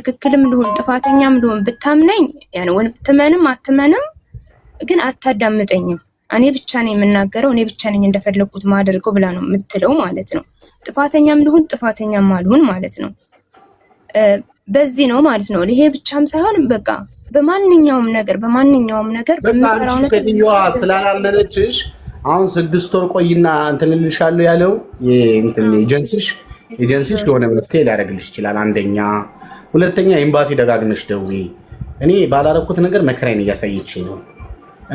ትክክልም ልሁን ጥፋተኛም ልሁን ብታምነኝ ያን ወን ትመንም አትመንም ግን አታዳምጠኝም እኔ ብቻ ነኝ የምናገረው እኔ ብቻ ነኝ እንደፈለኩት ማደርገው ብላ ነው የምትለው ማለት ነው ጥፋተኛም ልሁን ጥፋተኛም አልሁን ማለት ነው በዚህ ነው ማለት ነው ይሄ ብቻም ሳይሆን በቃ በማንኛውም ነገር በመሰራው ነገር ሴትዮዋ ስላላመነችሽ አሁን 6 ወር ቆይና እንትን ልልሻለሁ ያለው እንትን ኤጀንሲሽ የሆነ መፍትሄ ሊያደርግልሽ ይችላል አንደኛ ሁለተኛ ኤምባሲ ደጋግመሽ ደውይ እኔ ባላረኩት ነገር መከራዬን እያሳየችኝ ነው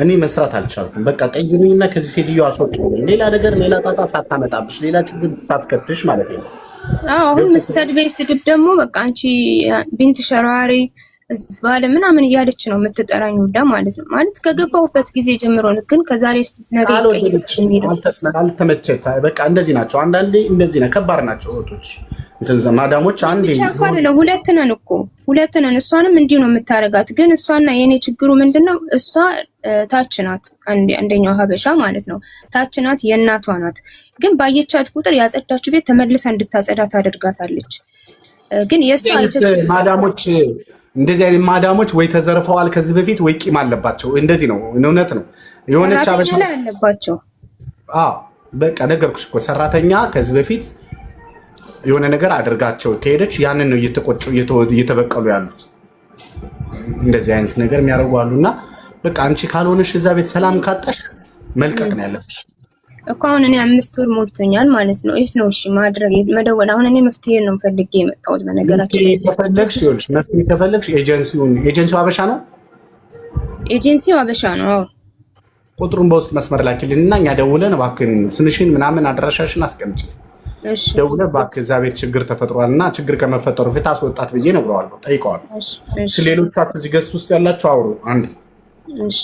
እኔ መስራት አልቻልኩም በቃ ቀይሩኝና ከዚህ ሴትዮዋ አስወጡኝ ሌላ ነገር ሌላ ጣጣ ሳታመጣብሽ ሌላ ችግር ሳትከትሽ ማለት ነው አሁን መሰድበይ ስድብ ደግሞ በቃ አንቺ ቢንት ሸራሪ ባለ ምናምን እያለች ነው የምትጠራኝ ወዳ ማለት ነው ማለት ከገባሁበት ጊዜ ጀምሮ ግን ከዛሬ ነገ አልተመቸት በቃ እንደዚህ ናቸው አንዳንዴ እንደዚህ ነው ከባድ ናቸው ወጦች እንትን ማዳሞች አንዴ ነው ሁለት ነን እሷንም እንዲሁ ነው የምታረጋት ግን እሷና የኔ ችግሩ ምንድነው እሷ ታች ናት አንደኛው ሀበሻ ማለት ነው ታች ናት የእናቷ ናት ግን ባየቻት ቁጥር ያጸዳችሁ ቤት ተመልሳ እንድታጸዳ ታደርጋታለች ግን የሷ ማዳሞች እንደዚህ አይነት ማዳሞች ወይ ተዘርፈዋል ከዚህ በፊት ወይ ቂም አለባቸው እንደዚህ ነው እውነት ነው የሆነች ሀበሻ አለባቸው በቃ ነገርኩሽ እኮ ሰራተኛ ከዚህ በፊት የሆነ ነገር አድርጋቸው ከሄደች ያንን ነው እየተቆጩ እየተበቀሉ ያሉት እንደዚህ አይነት ነገር የሚያደርጉ አሉና በቃ አንቺ ካልሆነሽ እዛ ቤት ሰላም ካጣሽ መልቀቅ ነው ያለብሽ እኮ አሁን እኔ 5 ወር ሞልቶኛል ማለት ነው እሺ ነው እሺ ማድረግ መደወል አሁን እኔ መፍትሄ ነው ፈልጌ የመጣሁት በነገራችን ከፈለግሽ ይኸውልሽ መፍትሄ ከፈለግሽ ኤጀንሲው አበሻ ነው ኤጀንሲው አበሻ ነው ቁጥሩን በውስጥ መስመር ላኪልኝና እኛ ደውለን እባክህን ስምሽን ምናምን አድራሻሽን አስቀምጪ እሺ ደውለ እባክህ እዛ ቤት ችግር ተፈጥሯልና ችግር ከመፈጠሩ ፊት አስወጣት ብዬ ነግረዋለሁ ጠይቀዋለሁ እሺ ሌሎቻችሁ እዚህ ገስት ውስጥ ያላችሁ አውሩ አንዴ እሺ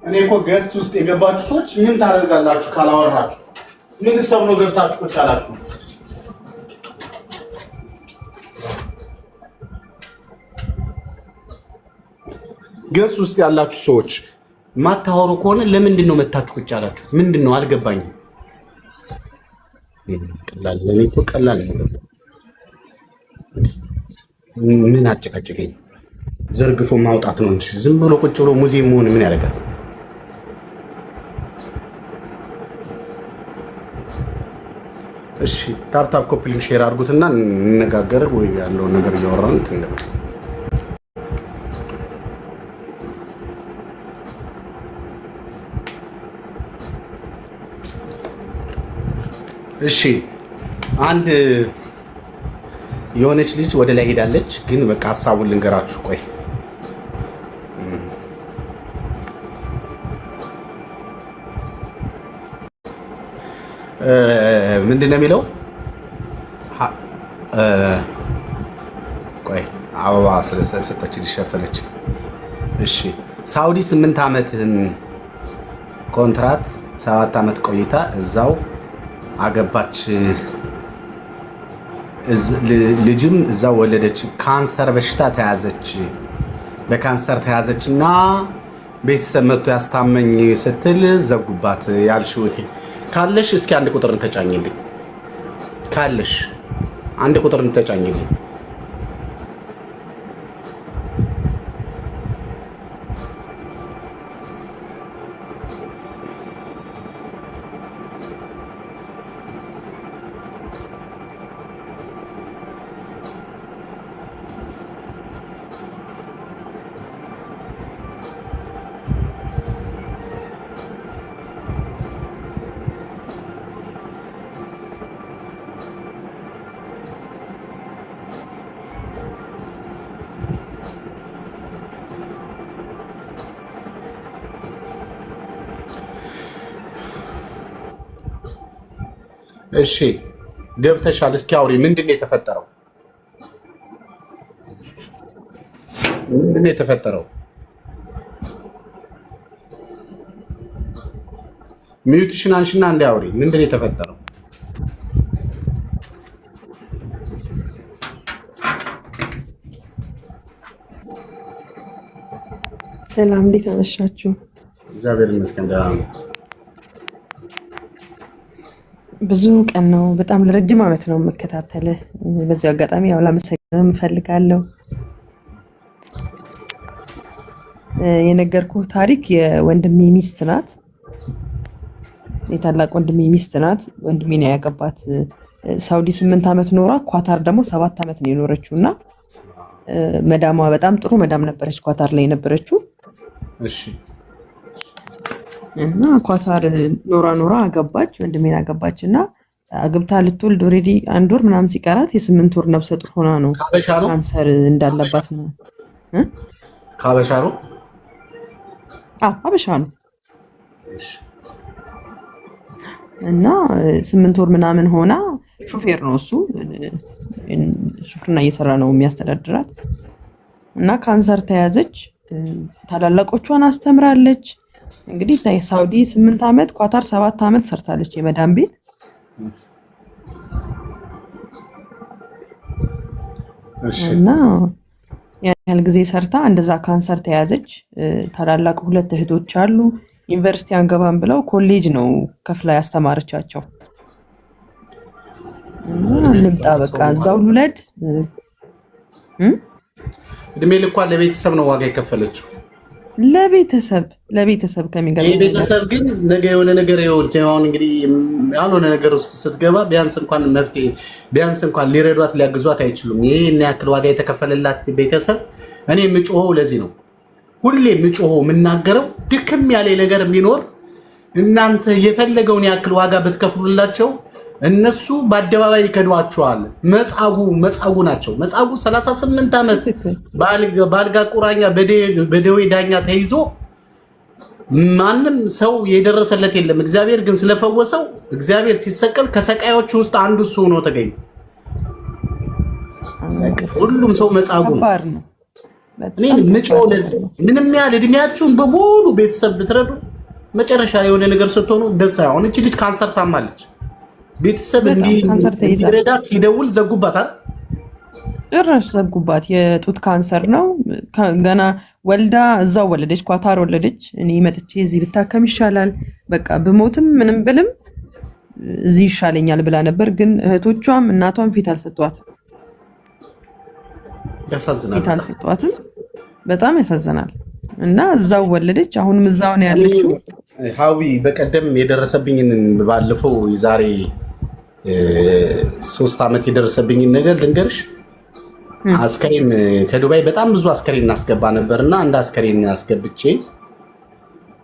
እኔ እኮ ገስት ውስጥ የገባችሁ ሰዎች ምን ታደርጋላችሁ ካላወራችሁ ምን ሰው ነው ገብታችሁ ቁጭ አላችሁ ገስት ውስጥ ያላችሁ ሰዎች ማታወሩ ከሆነ ለምንድን ነው መታችሁ ቁጭ አላችሁት ምንድነው አልገባኝም ቀላል ለኔ እኮ ቀላል ነው ምን አጨቃጨቀኝ ዘርግፎ ማውጣት ነው እንጂ ዝም ብሎ ቁጭ ብሎ ሙዚየም መሆን ምን ያደርጋል እሺ ታፕ ኮፒሊንግ ሼር አድርጉትና እንነጋገር ወይ ያለው ነገር እያወራን እንትን እሺ አንድ የሆነች ልጅ ወደ ላይ ሄዳለች ግን በቃ ሐሳቡን ልንገራችሁ ቆይ ምንድነው የሚለው ቆይ አበባ ስለሰጠች ሊሸፈነች እሺ ሳውዲ 8 ዓመትን ኮንትራት 7 ዓመት ቆይታ እዛው አገባች ልጅም እዛው ወለደች ካንሰር በሽታ ተያዘች በካንሰር ተያዘችና ቤተሰብ መጥቶ ያስታመኝ ስትል ዘጉባት ያልሽውቴ ካለሽ እስኪ አንድ ቁጥርን ተጫኝልኝ ካለሽ አንድ ቁጥርን ተጫኝልኝ እሺ ገብተሻል። እስኪ አውሪ፣ ምንድን ነው የተፈጠረው? ምንድን ነው የተፈጠረው? ሚዩትሽን አንሽና እንደ አውሪ፣ ምንድን ነው የተፈጠረው? ሰላም፣ እንዴት አመሻችሁ? እግዚአብሔር ይመስገን ደህና ነው። ብዙ ቀን ነው፣ በጣም ለረጅም ዓመት ነው የምከታተልህ። በዚህ አጋጣሚ ያው ላመሰግንህ እፈልጋለሁ። የነገርኩህ ታሪክ የወንድሜ ሚስት ናት። የታላቅ ወንድሜ ሚስት ናት። ወንድሜ ነው ያገባት። ሳውዲ 8 ዓመት ኖራ ኳታር ደግሞ 7 ዓመት ነው የኖረችው እና መዳሟ በጣም ጥሩ መዳም ነበረች፣ ኳታር ላይ የነበረችው። እሺ እና ኳታር ኖራ አገባች፣ ወንድሜን አገባች እና አግብታ ልትወልድ ኦልሬዲ 1 ወር ምናምን ሲቀራት የ8 ወር ነብሰ ጡር ሆና ነው ካንሰር እንዳለባት ነው። ካበሻ ነው? አበሻ ነው። እና 8 ወር ምናምን ሆና ሹፌር ነው እሱ፣ ሹፍርና እየሰራ ነው የሚያስተዳድራት። እና ካንሰር ተያዘች። ታላላቆቿን አስተምራለች። እንግዲህ ሳውዲ 8 ዓመት ኳታር 7 ዓመት ሰርታለች የመዳም ቤት። እና ያን ያህል ጊዜ ሰርታ እንደዛ ካንሰር ተያዘች። ታላላቅ 2 እህቶች አሉ። ዩኒቨርሲቲ አንገባም ብለው ኮሌጅ ነው ከፍላ ያስተማረቻቸው። እና ልምጣ በቃ እዛው ልውለድ። እድሜ ልኳን ለቤተሰብ ነው ዋጋ የከፈለችው። ለቤተሰብ ከሚገባ ይሄ ቤተሰብ ግን ነገ የሆነ ነገር ይሆን እንግዲህ ያልሆነ ነገር ውስጥ ስትገባ ቢያንስ እንኳን መፍትሄ ቢያንስ እንኳን ሊረዷት ሊያግዟት አይችሉም። ይሄን ያክል ዋጋ የተከፈለላት ቤተሰብ እኔ የምጮኸው ለዚህ ነው። ሁሌ የምጮኸው የምናገረው ድክም ያለ ነገር የሚኖር እናንተ የፈለገውን ያክል ዋጋ ብትከፍሉላቸው እነሱ በአደባባይ ይከዷቸዋል። መጻጉ ናቸው። መጻጉ 38 ዓመት በአልጋ ቁራኛ በደዌ ዳኛ ተይዞ ማንም ሰው የደረሰለት የለም። እግዚአብሔር ግን ስለፈወሰው እግዚአብሔር ሲሰቀል ከሰቃዮቹ ውስጥ አንዱ እሱ ሆኖ ተገኘ። ሁሉም ሰው መጻጉ ነው። እኔ ምጮህ ለዚህ ምንም ያህል እድሜያችሁን በሙሉ ቤተሰብ ብትረዱ መጨረሻ የሆነ ነገር ስትሆኑ ደስ አይሆን። እቺ ልጅ ካንሰር ታማለች። ቤተሰብ እንዲረዳት ሲደውል ዘጉባታል። ጭራሽ ዘጉባት። የጡት ካንሰር ነው። ገና ወልዳ እዛው ወለደች፣ ኳታር ወለደች። እኔ መጥቼ እዚህ ብታከም ይሻላል፣ በቃ ብሞትም ምንም ብልም እዚህ ይሻለኛል ብላ ነበር። ግን እህቶቿም እናቷም ፊት አልሰጧትም። ያሳዝናል። ፊት አልሰጧትም። በጣም ያሳዝናል። እና እዛው ወለደች። አሁንም እዛው ነው ያለችው። ሀዊ በቀደም የደረሰብኝን ባለፈው የዛሬ 3 ዓመት የደረሰብኝን ነገር ልንገርሽ። አስከሬን ከዱባይ በጣም ብዙ አስከሬን እናስገባ ነበርና አንድ አስከሬን አስገብቼ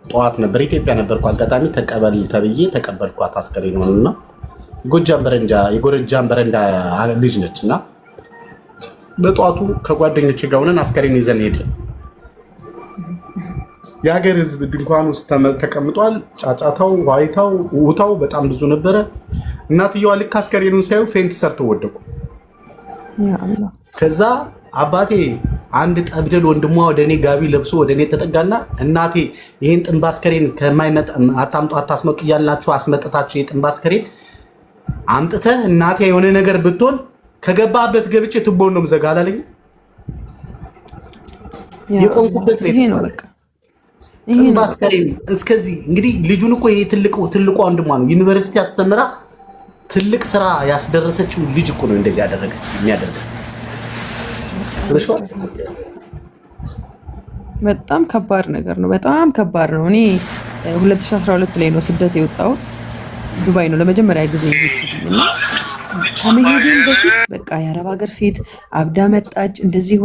ጠዋት ነበር ኢትዮጵያ ነበርኩ። አጋጣሚ ተቀበል ተብዬ ተቀበልኳት። አስከሬን ሆነና የጎጃም በረንዳ ልጅ ነችና በጠዋቱ ከጓደኞቼ ጋር ሆነን አስከሬን ይዘን ሄድን። የሀገር ህዝብ ድንኳን ውስጥ ተቀምጧል። ጫጫታው፣ ዋይታው፣ ውታው በጣም ብዙ ነበረ። እናትየዋ ልክ አስከሬኑን ሳዩ ፌንት ሰርተው ወደቁ። ከዛ አባቴ አንድ ጠብደል ወንድሟ ወደ እኔ ጋቢ ለብሶ ወደ እኔ ተጠጋና እናቴ ይህን ጥንብ አስከሬን ከማይመጣ አታምጡ አታስመጡ እያልናችሁ አስመጥታችሁ የጥንብ አስከሬን አምጥተህ እናቴ የሆነ ነገር ብትሆን ከገባበት ገብቼ ትቦን ነው ምዘጋ አላለኝ። የቆንኩበት ቤት ነው በቃ ጥንብ አስከሬን እስከዚህ እንግዲህ ልጁን እኮ ይሄ ትልቁ ወንድሟ ነው። ዩኒቨርሲቲ አስተምራ ትልቅ ስራ ያስደረሰችው ልጅ እኮ ነው እንደዚህ ያደረገች የሚያደርጋት። በጣም ከባድ ነገር ነው። በጣም ከባድ ነው። እኔ 2012 ላይ ነው ስደት የወጣሁት። ዱባይ ነው ለመጀመሪያ ጊዜ የሄድኩት። ከመሄዴም በፊት በቃ የአረብ ሀገር ሴት አብዳ መጣች፣ እንደዚህ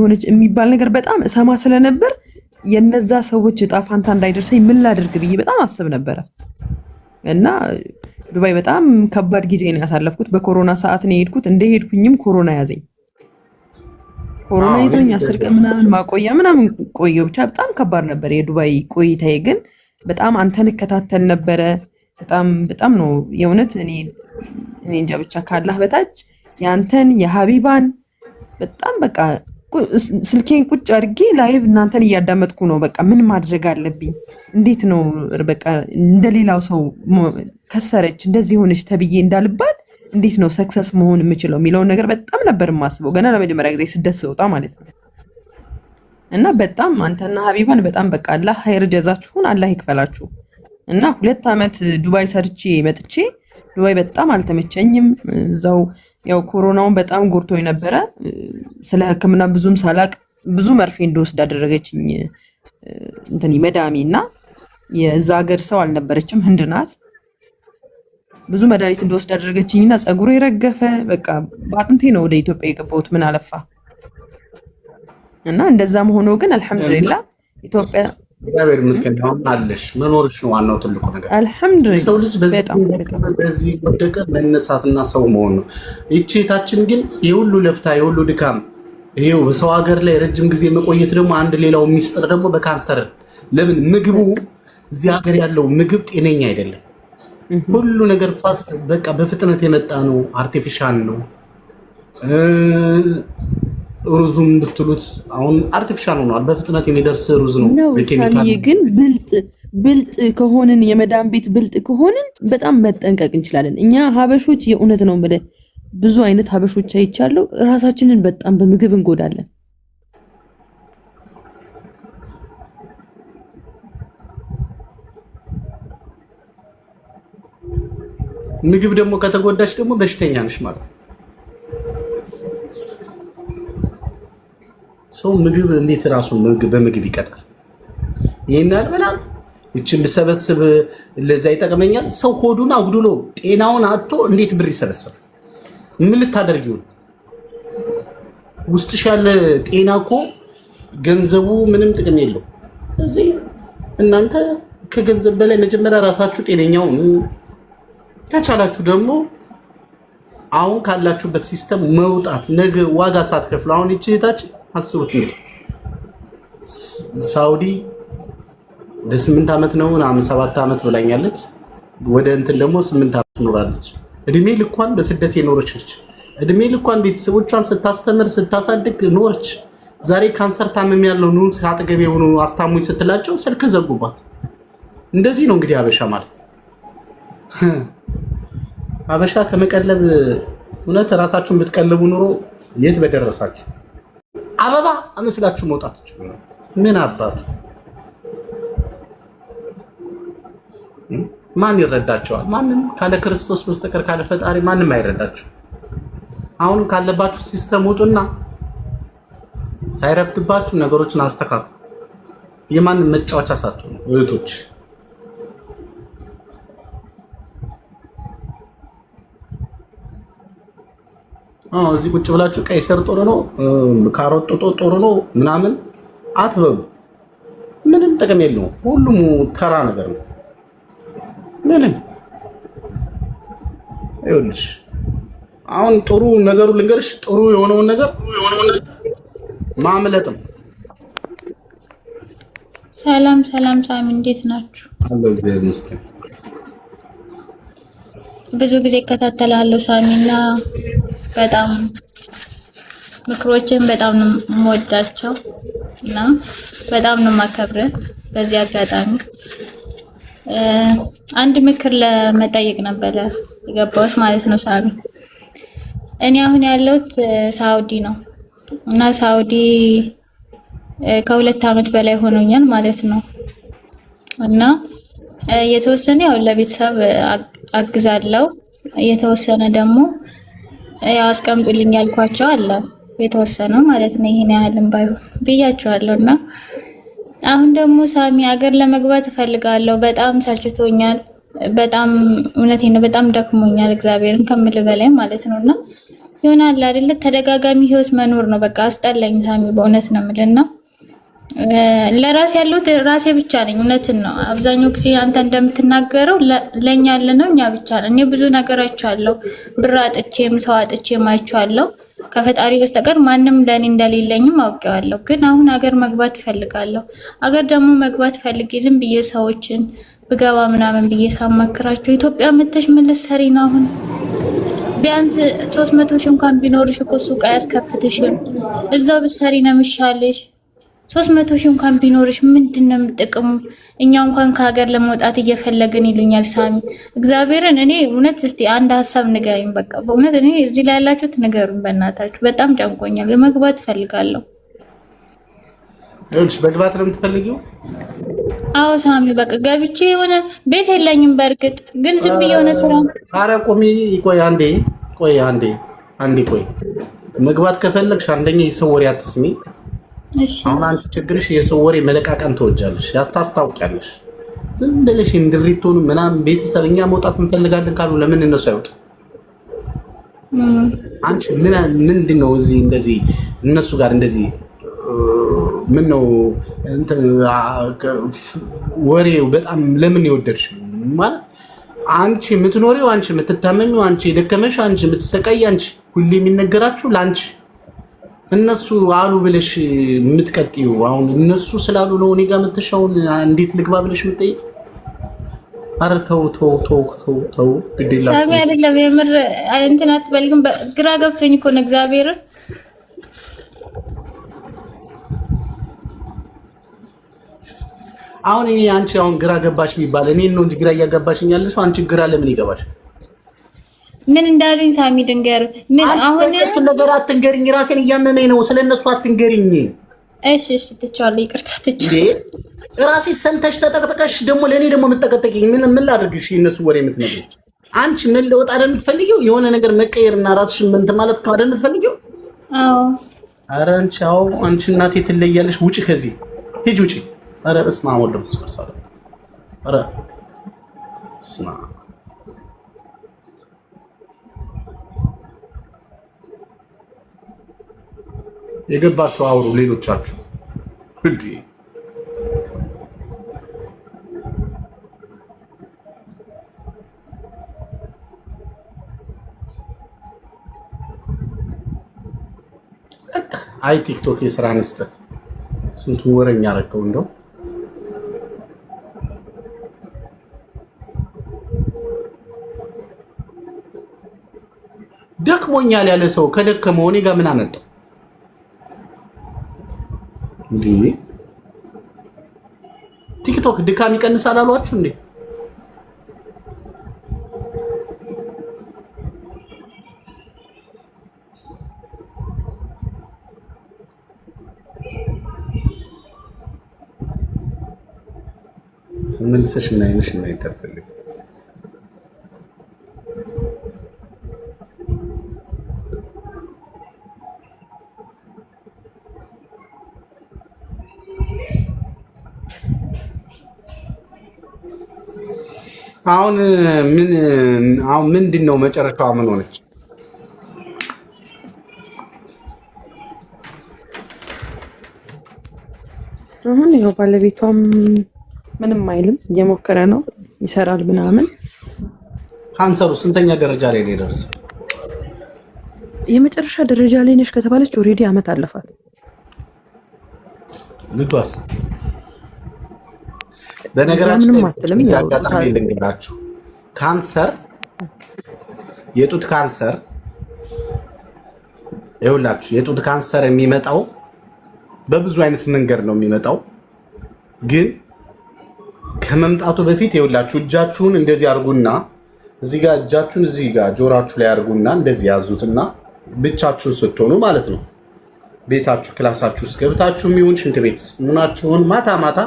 ሆነች የሚባል ነገር በጣም እሰማ ስለነበር የነዛ ሰዎች እጣ ፋንታ እንዳይደርሰኝ ምን ላድርግ ብዬ በጣም አስብ ነበረ። እና ዱባይ በጣም ከባድ ጊዜ ነው ያሳለፍኩት። በኮሮና ሰዓት ነው የሄድኩት። እንደሄድኩኝም ኮሮና ያዘኝ። ኮሮና ይዞኝ 10 ቀን ምናምን ማቆያ ምናምን ቆየሁ። ብቻ በጣም ከባድ ነበር የዱባይ ቆይታዬ። ግን በጣም አንተን እከታተል ነበረ። በጣም በጣም ነው የእውነት እኔ እንጃ ብቻ ካላህ በታች ያንተን የሀቢባን በጣም በቃ ስልኬን ቁጭ አድርጌ ላይቭ እናንተን እያዳመጥኩ ነው። በቃ ምን ማድረግ አለብኝ? እንዴት ነው በቃ እንደሌላው ሰው ከሰረች እንደዚህ ሆነች ተብዬ እንዳልባል እንዴት ነው ሰክሰስ መሆን የምችለው የሚለውን ነገር በጣም ነበር የማስበው ገና ለመጀመሪያ ጊዜ ስደት ስወጣ ማለት ነው። እና በጣም አንተና ሀቢባን በጣም በቃ አላህ ሀይር ጀዛችሁን አላህ ይክፈላችሁ። እና 2 ዓመት ዱባይ ሰርቼ መጥቼ ዱባይ በጣም አልተመቸኝም። እዛው ያው ኮሮናውን በጣም ጎርቶኝ ነበረ። ስለ ሕክምና ብዙም ሳላቅ ብዙ መርፌ እንደወስድ አደረገችኝ እንትን መዳሚ እና የዛ ሀገር ሰው አልነበረችም፣ ህንድ ናት። ብዙ መድኃኒት እንደወስድ አደረገችኝና ጸጉሬ ረገፈ። በቃ በአጥንቴ ነው ወደ ኢትዮጵያ የገባሁት ምን አለፋ። እና እንደዛም ሆኖ ግን አልሐምዱሊላህ ኢትዮጵያ እግዚአብሔር ይመስገን አሁን አለሽ መኖርሽ ነው ዋናው ትልቁ ነገር። አልሐምዱሊላህ ሰው ልጅ በዚህ ወደቀ መነሳትና ሰው መሆን ነው። ይቺታችን ግን የሁሉ ለፍታ የሁሉ ድካም ይሄው በሰው ሀገር ላይ ረጅም ጊዜ መቆየት ደግሞ አንድ ሌላው ሚስጥር ደግሞ በካንሰር ለምን ምግቡ እዚህ ሀገር ያለው ምግብ ጤነኛ አይደለም። ሁሉ ነገር ፋስት በቃ በፍጥነት የመጣ ነው፣ አርቲፊሻል ነው። ሩዙም ብትሉት አሁን አርቲፊሻል ሆኗል፣ በፍጥነት የሚደርስ ሩዝ ነው በኬሚካል። ግን ብልጥ ከሆንን የመዳን ቤት ብልጥ ከሆንን በጣም መጠንቀቅ እንችላለን። እኛ ሀበሾች የእውነት ነው ማለት ብዙ አይነት ሀበሾች አይቻለሁ፣ ራሳችንን በጣም በምግብ እንጎዳለን። ምግብ ደግሞ ከተጎዳሽ ደግሞ በሽተኛ ነሽ ማለት ነው። ሰው ምግብ እንዴት ራሱ በምግብ ይቀጣል? ይሄን አልበላም እቺን ብሰበስብ ለዛ ይጠቅመኛል። ሰው ሆዱን አጉድሎ ጤናውን አጥቶ እንዴት ብር ይሰበስባል? ምን ልታደርጊው? ውስጥሽ ያለ ጤና እኮ ገንዘቡ ምንም ጥቅም የለው። ስለዚህ እናንተ ከገንዘብ በላይ መጀመሪያ ራሳችሁ ጤነኛው ከቻላችሁ ደግሞ አሁን ካላችሁበት ሲስተም መውጣት ነገ ዋጋ ሳትከፍሉ አሁን እቺታችን አስቡት እንግዲህ ሳውዲ ለ8 ዓመት ነው ምናምን 7 ዓመት ብላኛለች። ወደ እንትን ደግሞ 8 ዓመት ኖራለች። እድሜ ልኳን በስደት የኖረች ነች። እድሜ ልኳን ቤተሰቦቿን ስታስተምር ስታሳድግ ኖረች። ዛሬ ካንሰር ታመም ያለው ነው አጠገቤ ሆኖ አስታሙኝ ስትላቸው ስልክ ዘጉባት። እንደዚህ ነው እንግዲህ አበሻ ማለት። አበሻ ከመቀለብ እውነት ራሳችሁን ብትቀልቡ ኑሮ የት በደረሳችሁ። አበባ አመስላችሁ መውጣት ይችላል። ምን አባቱ ማን ይረዳቸዋል? ማንም ካለ ክርስቶስ በስተቀር ካለ ፈጣሪ ማንም አይረዳቸው። አሁን ካለባችሁ ሲስተም ውጡና ሳይረፍድባችሁ ነገሮችን አስተካክሉ። የማንም መጫወቻ ሳትሆኑ እህቶች እዚህ ቁጭ ብላችሁ ቀይ ስር ጥሩ ነው ካሮት ጥሩ ነው ምናምን አትበሉ። ምንም ጥቅም የለውም። ሁሉም ተራ ነገር ነው። ምንም ይኸውልሽ አሁን ጥሩ ነገሩ ልንገርሽ፣ ጥሩ የሆነውን ነገር ማምለጥ ነው። ሰላም ሳሚ፣ እንዴት ናችሁ? አለው እግዚአብሔር ይመስገን። ብዙ ጊዜ እከታተላለሁ ሳሚና በጣም ምክሮችን በጣም ነው የምወዳቸው እና በጣም ነው የማከብረው። በዚህ አጋጣሚ አንድ ምክር ለመጠየቅ ነበረ የገባሁት ማለት ነው ሳሚ። እኔ አሁን ያለሁት ሳውዲ ነው እና ሳውዲ ከ2 ዓመት በላይ ሆኖኛል ማለት ነው እና የተወሰነ ያው ለቤተሰብ አግዛለሁ፣ የተወሰነ ደግሞ ያው አስቀምጡልኝ ያልኳቸው አለ የተወሰነ ማለት ነው። ይሄን ያህልም ባይሆን ብያቸዋለሁ እና አሁን ደግሞ ሳሚ ሀገር ለመግባት እፈልጋለሁ። በጣም ሰልችቶኛል። በጣም እውነቴን ነው፣ በጣም ደክሞኛል እግዚአብሔርን ከምል በላይ ማለት ነውና ይሆናል አይደለ ተደጋጋሚ ህይወት መኖር ነው በቃ አስጠላኝ ሳሚ፣ በእውነት ነው የምልና ለራሴ ያለሁት ራሴ ብቻ ነኝ። እውነትን ነው አብዛኛው ጊዜ አንተ እንደምትናገረው ለኛ ያለነው እኛ ብቻ ነን። እኔ ብዙ ነገር አይቻለሁ፣ ብር አጥቼም ሰው አጥቼም አይቻለሁ። ከፈጣሪ በስተቀር ማንም ለኔ እንደሌለኝም አውቄዋለሁ። ግን አሁን ሀገር መግባት እፈልጋለሁ። ሀገር ደግሞ መግባት ፈልጌ ዝም ብዬ ሰዎችን ብገባ ምናምን ብዬ ሳማክራቸው ኢትዮጵያ መተሽ ምን ልትሰሪ ነው አሁን? ቢያንስ 300 ሺህ እንኳን ቢኖርሽ እኮ ሱቅ አያስከፍትሽም። እዛው ብትሰሪ ነው የሚሻልሽ። 300 ሺህ እንኳን ቢኖርሽ ምንድነው ጥቅሙ? እኛ እንኳን ከሀገር ለመውጣት እየፈለግን ይሉኛል ሳሚ። እግዚአብሔርን እኔ እውነት እስቲ አንድ ሀሳብ ንገሪኝ። በቃ በእውነት እኔ እዚህ ላይ ያላችሁት ንገሩኝ በእናታችሁ። በጣም ጨንቆኛል። መግባት እፈልጋለሁ። እሺ መግባት ነው የምትፈልጊው? አዎ ሳሚ፣ በቃ ገብቼ የሆነ ቤት የለኝም በእርግጥ ግን ዝም ብዬ የሆነ ስራ። ኧረ ቁሚ፣ ቆይ አንዴ፣ ቆይ። መግባት ከፈለግሽ አንደኛ የሰው ወሬ አትስሚ። እሺ። አሁን አንቺ ችግርሽ የሰው ወሬ መለቃቀም ትወጃለሽ፣ ያስታስታውቂያለሽ። ዝም ብለሽ እንድሪቶኑ ምናምን ቤተሰብ እኛ መውጣት እንፈልጋለን ካሉ ለምን እነሱ አይወጡ? አንቺ ምንድነው እዚህ እንደዚህ እነሱ ጋር እንደዚህ ምን ነው ወሬው በጣም ለምን ይወደድሽ? ማለት አንቺ የምትኖሪው፣ አንቺ የምትታመሚው፣ አንቺ የደከመሽ፣ አንቺ የምትሰቃይ፣ አንቺ ሁሌ የሚነገራችሁ ለአንቺ እነሱ አሉ ብለሽ የምትቀጥዩ። አሁን እነሱ ስላሉ ነው እኔ ጋር መተሻውን እንዴት ልግባ ብለሽ የምትጠይቅ? ኧረ ተው ሳሚ አይደለም የምር እንትን አትበልግም። ግራ ገብቶኝ እኮ ነው እግዚአብሔርን። አሁን እኔ አንቺ አሁን ግራ ገባሽ የሚባል እኔ ነው እንጂ ግራ እያጋባሽኝ ያለሽ አንቺ ግራ ለምን ይገባሽ? ምን እንዳሉኝ ሳሚ ድንገር ምን አሁን እሱ ነገር አትንገሪኝ። ራሴን እያመመኝ ነው። ስለነሱ አትንገሪኝ። እሺ ትቻለሁ። ይቅርታ ትቻለሁ። ራሴ ሰምተሽ ተጠቅጥቀሽ ደግሞ ለኔ ደግሞ የምትጠቀጠቂኝ ምን ላድርግሽ? እነሱ ወሬ የምትነግሪኝ አንቺ ምን ለውጥ አይደል የምትፈልጊው? የሆነ ነገር መቀየርና ራስሽን እንትን ማለት አይደል የምትፈልጊው? አዎ። ኧረ አንቺ እናቴ ትለያለሽ። ውጪ፣ ከዚህ ሂጅ፣ ውጪ። ኧረ እስማ ወልደም ተስፈርሳለ። ኧረ እስማ የገባችሁ አውሩ። ሌሎቻችሁ እንዴ አይ ቲክቶክ የስራ አንስተ ስንቱን ወረኛ አረከው እንደው ደክሞኛል ያለ ሰው ከደከመው እኔ ጋር ምን አመጣው እንዴ? ቲክቶክ ድካም ይቀንሳል አሏችሁ እንዴ? ተመልሰሽ ምን አይነሽ እና ይተፈልግ አሁን ምንድን ነው መጨረሻዋ? ምን ሆነች? አሁን ያው ባለቤቷም ምንም አይልም፣ እየሞከረ ነው፣ ይሰራል ምናምን። ካንሰሩ ስንተኛ ደረጃ ላይ ነው የደረሰው? የመጨረሻ ደረጃ ላይ ነሽ ከተባለች ኦልሬዲ አመት አለፋት። ልቷስ በነገራችን ምንም አትልም። ያው አጋጣሚ ልንገራችሁ፣ ካንሰር የጡት ካንሰር ይኸውላችሁ፣ የጡት ካንሰር የሚመጣው በብዙ አይነት መንገድ ነው የሚመጣው። ግን ከመምጣቱ በፊት ይኸውላችሁ እጃችሁን እንደዚህ አድርጉና እዚህ ጋር እጃችሁን እዚህ ጋር ጆሮአችሁ ላይ አድርጉና እንደዚህ ያዙትና ብቻችሁን ስትሆኑ ማለት ነው ቤታችሁ ክላሳችሁ ውስጥ ገብታችሁ የሚሆን ሽንት ቤት ምናችሁን ማታ ማታ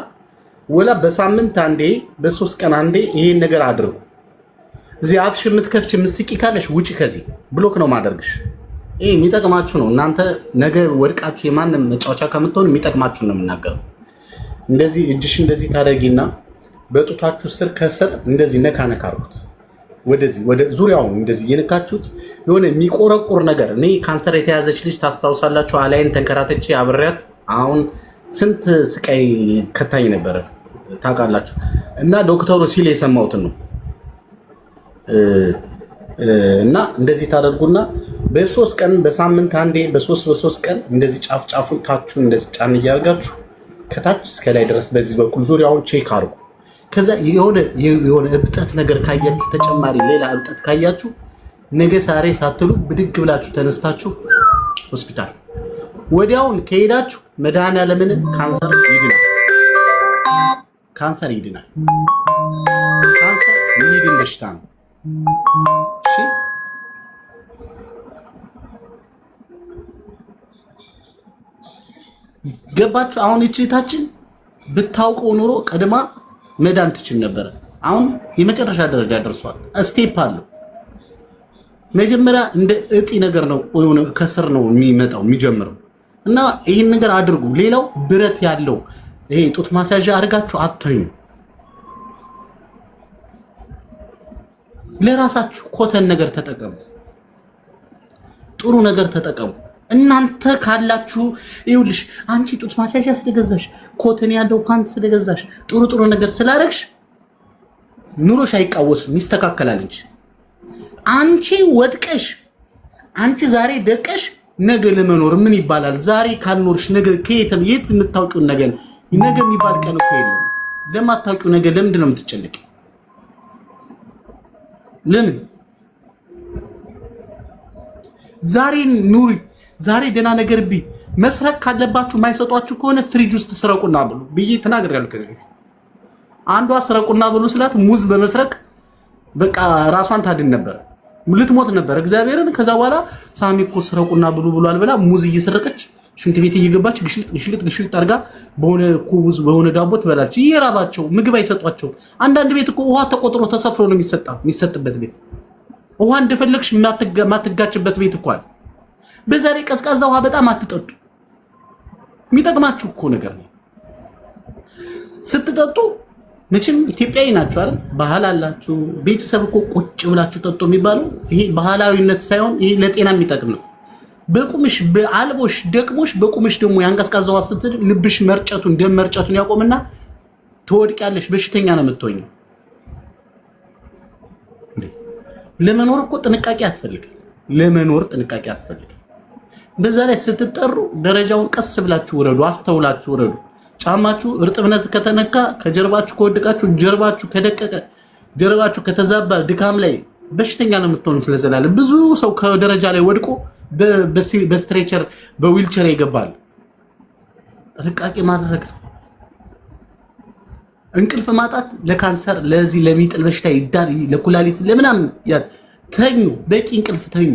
ወላ በሳምንት አንዴ በሶስት ቀን አንዴ ይሄን ነገር አድርጉ። እዚህ አፍሽ የምትከፍች ምስቂ ካለሽ ውጪ፣ ከዚህ ብሎክ ነው ማደርግሽ። ይሄ የሚጠቅማችሁ ነው። እናንተ ነገር ወድቃችሁ የማንም መጫወቻ ከምትሆን የሚጠቅማችሁ ነው የምናገረው። እንደዚህ እጅሽ እንደዚህ ታደርጊና በጡታችሁ ስር ከስር እንደዚህ ነካ ነካ አድርጉት። ወደዚህ ወደ ዙሪያውን እንደዚህ እየነካችሁት የሆነ የሚቆረቁር ነገር። እኔ ካንሰር የተያዘች ልጅ ታስታውሳላችሁ? አላይን ተንከራተቼ አብሬያት አሁን ስንት ስቃይ ከታኝ ነበረ ታውቃላችሁ። እና ዶክተሩ ሲል የሰማሁትን ነው። እና እንደዚህ ታደርጉና በሶስት ቀን በሳምንት አንዴ በሶስት ቀን እንደዚህ ጫፍ ጫፉን ታችሁን እንደዚህ ጫን እያደርጋችሁ ከታች እስከ ላይ ድረስ በዚህ በኩል ዙሪያውን ቼክ አድርጉ። ከዛ የሆነ እብጠት ነገር ካያችሁ ተጨማሪ ሌላ እብጠት ካያችሁ ነገ ሳሬ ሳትሉ ብድግ ብላችሁ ተነስታችሁ ሆስፒታል ወዲያውን ከሄዳችሁ መድኃኒዓለምን ካንሰር ይድናል። ካንሰር ይድናል። ካንሰር የሚድን በሽታ ነው። እሺ ገባችሁ? አሁን እቺታችን ብታውቀው ኑሮ ቀድማ መዳን ትችል ነበር። አሁን የመጨረሻ ደረጃ ደርሷል። ስቴፕ አለው። መጀመሪያ እንደ እጢ ነገር ነው፣ ከስር ነው የሚመጣው የሚጀምረው እና ይህን ነገር አድርጉ። ሌላው ብረት ያለው ይሄ ጡት ማስያዣ አድርጋችሁ አትተኙ። ለራሳችሁ ኮተን ነገር ተጠቀሙ፣ ጥሩ ነገር ተጠቀሙ። እናንተ ካላችሁ ይኸውልሽ፣ አንቺ ጡት ማስያዣ ስለገዛሽ ኮተን ያለው ፓንት ስለገዛሽ ጥሩ ነገር ስላደረግሽ ኑሮሽ አይቃወስም፣ ይስተካከላል እንጂ አንቺ ወድቀሽ አንቺ ዛሬ ደቀሽ ነገ ለመኖር ምን ይባላል? ዛሬ ካልኖርሽ ነገ ከየት የምታውቂው ነገ የሚባል ቀን እኮ የለም። ለማታውቂው ነገ ለምንድን ነው የምትጨነቂው? ለምን ዛሬ ኑሪ። ዛሬ ደህና ነገር መስረቅ ካለባችሁ የማይሰጧችሁ ከሆነ ፍሪጅ ውስጥ ስረቁና ብሉ ብዬ ተናግሬያለሁ። ከዚህ በፊት አንዷ ስረቁና ብሉ ስላት ሙዝ በመስረቅ በቃ ራሷን ታድን ነበር፣ ልትሞት ነበር እግዚአብሔርን። ከዛ በኋላ ሳሚ እኮ ስረቁና ብሉ ብሏል ብላ ሙዝ እየሰረቀች ሽንት ቤት እየገባች ግሽልጥ አድርጋ በሆነ ኩቡዝ በሆነ ዳቦ ትበላለች። እየራባቸው ምግብ አይሰጧቸው። አንዳንድ ቤት እኮ ውሃ ተቆጥሮ ተሰፍሮ ነው የሚሰጥበት ቤት። ውሃ እንደፈለግሽ ማትጋጭበት ቤት እኮ አለ። በዛ ላይ ቀዝቃዛ ውሃ በጣም አትጠጡ። የሚጠቅማችሁ እኮ ነገር ነው። ስትጠጡ መቼም ኢትዮጵያዊ ናችሁ አይደል? ባህል አላችሁ። ቤተሰብ እኮ ቁጭ ብላችሁ ጠጡ የሚባለው ይሄ ባህላዊነት ሳይሆን ይሄ ለጤና የሚጠቅም ነው። በቁምሽ በአልቦሽ ደቅሞሽ በቁምሽ ደግሞ ያንቀዝቃዛ ውሃ ስትል ልብሽ መርጨቱን ደም መርጨቱን ያቆምና ትወድቂያለሽ። በሽተኛ ነው የምትሆኚው። ለመኖር እኮ ጥንቃቄ ያስፈልጋል። ለመኖር ጥንቃቄ ያስፈልጋል። በዛ ላይ ስትጠሩ ደረጃውን ቀስ ብላችሁ ውረዱ፣ አስተውላችሁ ውረዱ። ጫማችሁ እርጥብነት ከተነካ ከጀርባችሁ ከወደቃችሁ ጀርባችሁ ከደቀቀ ጀርባችሁ ከተዛባ ድካም ላይ በሽተኛ ነው የምትሆኑት ለዘላለም። ብዙ ሰው ከደረጃ ላይ ወድቆ በስትሬቸር በዊልቸር ይገባል። ጥንቃቄ ማድረግ። እንቅልፍ ማጣት ለካንሰር ለዚህ ለሚጥል በሽታ ይዳር፣ ለኩላሊት ለምናምን ተኙ። በቂ እንቅልፍ ተኙ።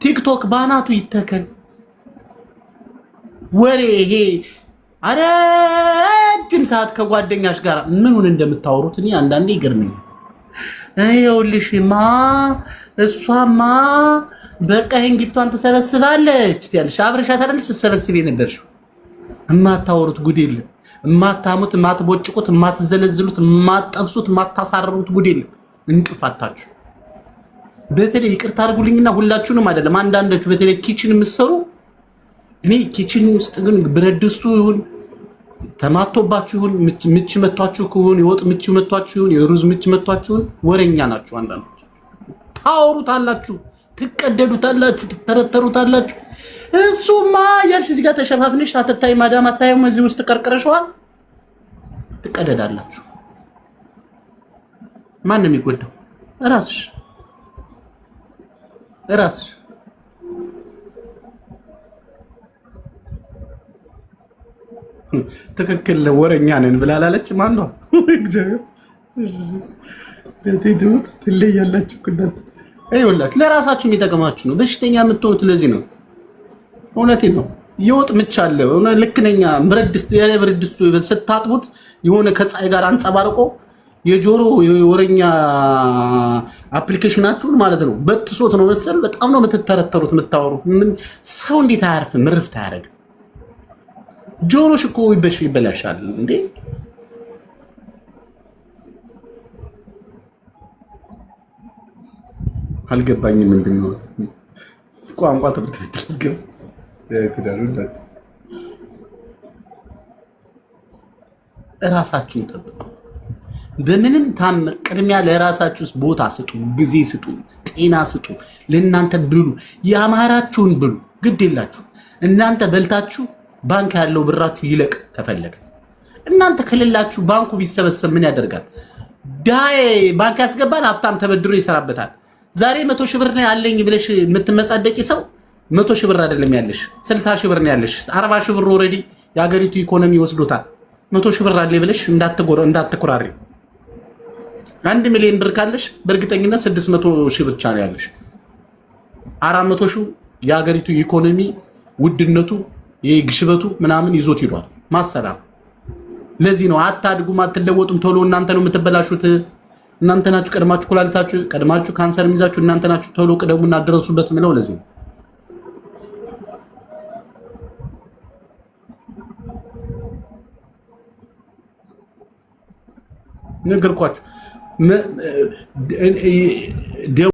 ቲክቶክ ባናቱ ይተከል። ወሬ ይሄ ረጅም ሰዓት ከጓደኛሽ ጋር ምኑን እንደምታወሩት እኔ አንዳንዴ ይገርመኛል። ይኸውልሽማ እሷማ በቃ ይሄን ጊፍቷን ትሰበስባለች ያለሽ አብረሻት አይደል ስትሰበስብ የነበርሽው። የማታወሩት ጉድ የለም። የማታሙት፣ የማትቦጭቁት፣ የማትዘለዝሉት፣ የማትጠብሱት፣ የማታሳርሩት ጉድ የለም። እንቅፋታችሁ በተለይ ይቅርታ አድርጉልኝና ሁላችሁንም አይደለም፣ አንዳንዶች በተለይ ኪችን የምትሰሩ እኔ ኪችን ውስጥ ግን ብረት ድስቱ ይሁን ተማቶባችሁ ይሁን ምች መቷችሁ ከሆነ የወጥ ምች መቷችሁ ይሁን የሩዝ ምች መቷችሁ ይሁን ወሬኛ ናችሁ። አንዳንዶች ታወሩታላችሁ፣ ትቀደዱታላችሁ፣ ትተረተሩታላችሁ። እሱማ ያልሽ እዚህ ጋር ተሸፋፍነሽ አትታይ ማዳም አታየም፣ እዚህ ውስጥ ቀርቅረሽዋል፣ ትቀደዳላችሁ። ማን ነው የሚጎዳው? እራስሽ። ትክክል ወረኛ ነን ብላላለች። ማን ነው እግዚአብሔር ለቴቱት ትለያላችሁ። ኩዳት አይወላችሁ ለራሳችሁ የሚጠቅማችሁ ነው። በሽተኛ የምትሆኑት ለዚህ ነው። እውነቴን ነው። ይወጥ ምቻለ ልክ ነኛ። ብረት ድስቱ ስታጥቡት የሆነ ከፀሐይ ጋር አንጸባርቆ የጆሮ የወረኛ አፕሊኬሽናችሁን ማለት ነው በትሶት ነው መሰል። በጣም ነው የምትተረተሩት የምታወሩት። ሰው እንዴት አያርፍም? ምርፍት አያደርግም። ጆሮሽ እኮ ይበላሻል እንዴ! አልገባኝም። ምንድን ነው ቋንቋ ትምህርት ቤት ላስገባ ትዳሩለት። እራሳችሁን ጠብቁ። በምንም ታምር ቅድሚያ ለራሳችሁ ቦታ ስጡ፣ ጊዜ ስጡ፣ ጤና ስጡ። ለእናንተ ብሉ፣ ያማራችሁን ብሉ። ግድ የላችሁ እናንተ በልታችሁ ባንክ ያለው ብራችሁ ይለቅ ከፈለገ። እናንተ ከሌላችሁ ባንኩ ቢሰበሰብ ምን ያደርጋል? ዳይ ባንክ ያስገባል፣ ሀብታም ተበድሮ ይሰራበታል። ዛሬ 100 ሺህ ብር ነው ያለኝ ብለሽ የምትመጻደቂ ሰው 100 ሺህ ብር አይደለም ያለሽ 60 ሺህ ብር ነው ያለሽ። 40 ሺህ ብር ኦሬዲ የሀገሪቱ ኢኮኖሚ ወስዶታል። 100 ሺህ ብር አለ ብለሽ እንዳትኮራሪ። 1 ሚሊዮን ብር ካለሽ በእርግጠኝነት 600 ሺህ ብቻ ነው ያለሽ። 400 ሺህ የሀገሪቱ ኢኮኖሚ ውድነቱ የግሽበቱ ምናምን ይዞት ይሏል። ማሰላም ለዚህ ነው አታድጉም፣ አትለወጡም። ቶሎ እናንተ ነው የምትበላሹት። እናንተ ናችሁ ቀድማችሁ ኩላሊታችሁ ቀድማችሁ ካንሰር የሚይዛችሁ እናንተ ናችሁ። ቶሎ ቅደሙና አድረሱበት ምለው ለዚህ ነው። ነገርኳችሁ።